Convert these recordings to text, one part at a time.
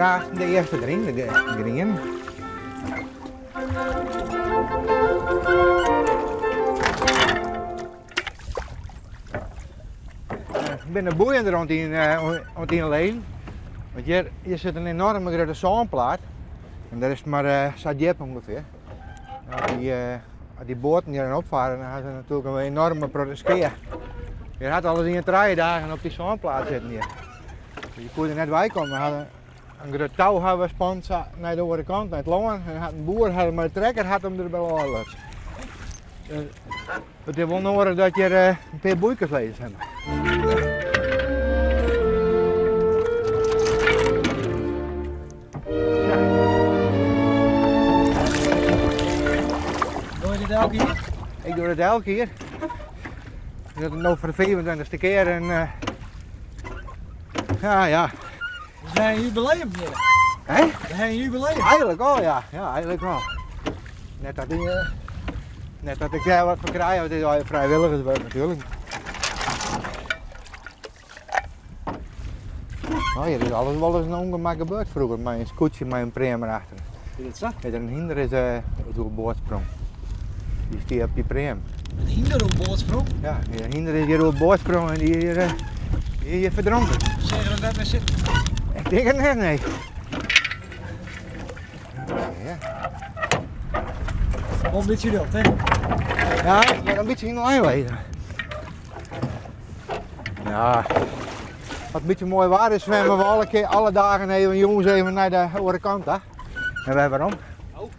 graag de eerste erin, de green. Ik ben de boeien rond in leen. Want hier zit een enorme grote zandplaat. En daar is het maar zo diep ongeveer. Als die boten hier aan opvaren, dan hebben ze natuurlijk een enorme protesteer. Je had alles in 3 dagen op die zandplaat zitten hier. Dus je kon er net bij komen. We hadden een groot touw gespand naar de andere kant, naar het loon. En had een boer, maar de trekker had hem erbij laten. Het is wel nodig dat je een paar boeikers lezen hebt. Doe je dit elke keer? Ik doe het elke keer. Ik doe het nog voor de 24e keer en ja. We zijn een jubileum hier. Hé? We zijn een jubileum. Eigenlijk wel, ja. Ja, eigenlijk wel. Net dat ik daar wat voor krijg, want het is al vrijwilligerswerk natuurlijk. Oh, hier is alles wel eens een ongemak gebeurd vroeger, met een scootje met een prem erachter. Is dat zo? Met een hinder is zo'n boodsprong. Die is die op die prem. Een hinder op boodsprong? Ja, die hinder is hier op boodsprong en die hier verdronken. Zeggen we dat we zitten? Ik denk het net, nee. Ja. Wat weet je dat, hè? Ja, maar een beetje in de lijn weten. Ja, wat een beetje mooi waar is, zwemmen we alle dagen even jongens even naar de andere kant. Hè? En wij waarom? Oh.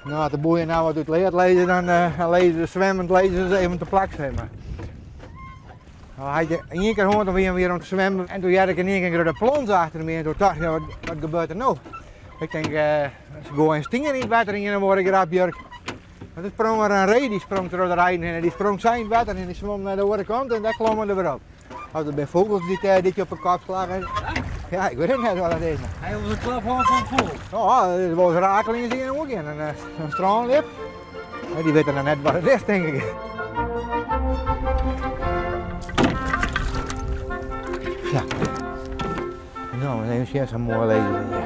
Nou, als de boeien nou wat uit leert lezen, dan lezen ze zwemmend lezen ze even te plak zwemmen. Nou, had je in één keer hoort we weer aan het zwemmen en toen had ik in één keer de plons achter me en toen dacht ik, ja, wat gebeurt er nou? Ik denk, ze gooien stingen niet water in en worden grapjurk. Maar toen sprong er een ree, die sprong er door de rijden en die sprong zijn water en die zwom naar de andere kant en daar klommen er weer op. Had er bij vogels die op een kop slagen? Ja, ik weet het net wat dat is. Hij was een klap aan van vogel. Oh, er was rakelingen zien ook in en een straallip. Die weten dan net wat het is, denk ik. Ja. Nou, even zien zo'n mooi lezen.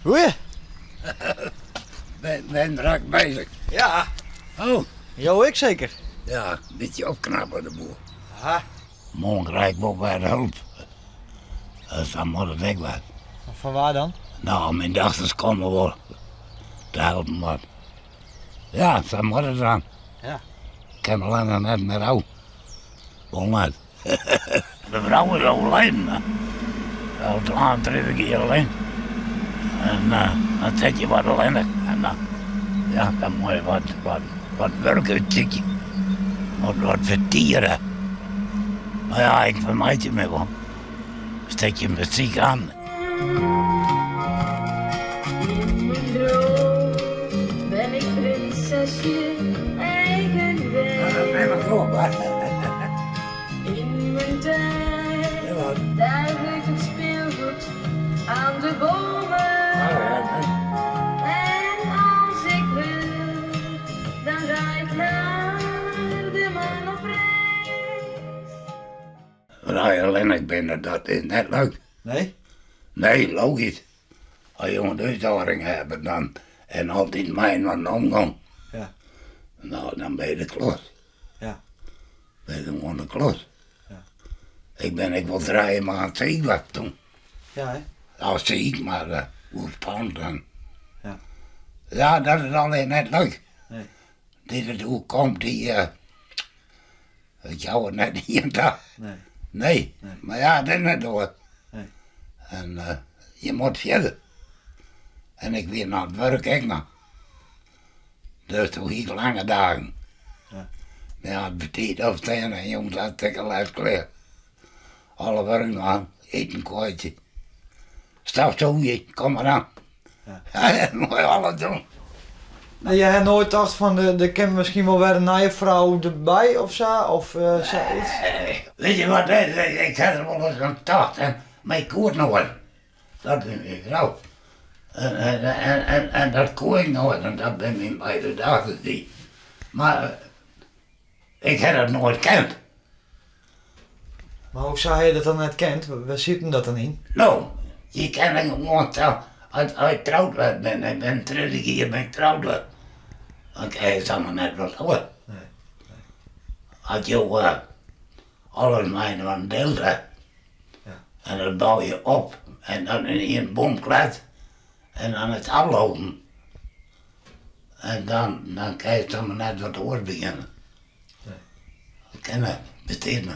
Goeie. Ben druk bezig. Ja. Oh, Jo, ik zeker. ja, een beetje opknappen de boel. Aha. Morgen krijg ik ook weer hulp. Dus dan moet het ik wat. Van waar dan? Nou, mijn dochters komen wel te helpen wat. Ja, zo moet het dan. Ja. Ik ken alleen nog net meer oud. Wel net. De vrouw is overleden. Al 22 keer alleen. En dan zet je wat ellendig. En dan moet je wat werk uitzieken. Wat vertieren. Maar ja, ik vermijd je me wel. Steek je muziek aan. In mijn droom ben ik prinsesje eigenwijs. Dat ben ik ook, hè. In mijn tuin, daar ligt het speelgoed aan de bomen. En als ik wil, dan ga ik naar de man op reis. Nou, alleen ik ben dat is net leuk. Nee? Nee, logisch. Als je een uitdaging hebt dan, en altijd mijn van omgang. Ja. Nou, dan ben je de klos. Ja. Ben je gewoon de klos. Ja. Ik wil 3 maanden ziek was toen. Ja, hè? Nou, ziek, maar hoe spannend dan. Ja. Ja, dat is alleen net leuk. Nee. Dit is hoe komt die, het jou het net niet in dag. Nee. Nee, Nee. maar ja, dat is net door. Nee. En je moet verder. En ik weer naar het werk ook nog. Dus toen ging ik lange dagen. Ja. Maar ja, het betekent opstaan en jongens had tegen lijf klaar. Alle werk nog, eten kwijtje. Stap zo je, kom maar aan. Ja. Ja, dat moet je alles doen. En jij hebt nooit gedacht van, er kan misschien wel weer een nieuwe vrouw erbij of zo? Of zoiets? Weet je wat, ik had er wel eens aan gedacht, maar ik koer nooit. Dat ben ik nou. En dat koer ik nooit, en dat ben mijn beide dagen die. Maar ik heb het nooit gekend. Maar hoe zou je dat dan net kent? Waar zit hem dat dan in? Nou, je kan het gewoon tellen. Als je trouwd bent, ik ben 30 keer ben ik trouwd werd. Dan krijg je allemaal net wat hoor. Nee. Als je alles maar van een deel hebt. Ja. En dat bouw je op. En dan in een boom klet. En dan het aflopen. En dan krijg je allemaal net wat hoor beginnen. Nee. Dat kan het, besteed me.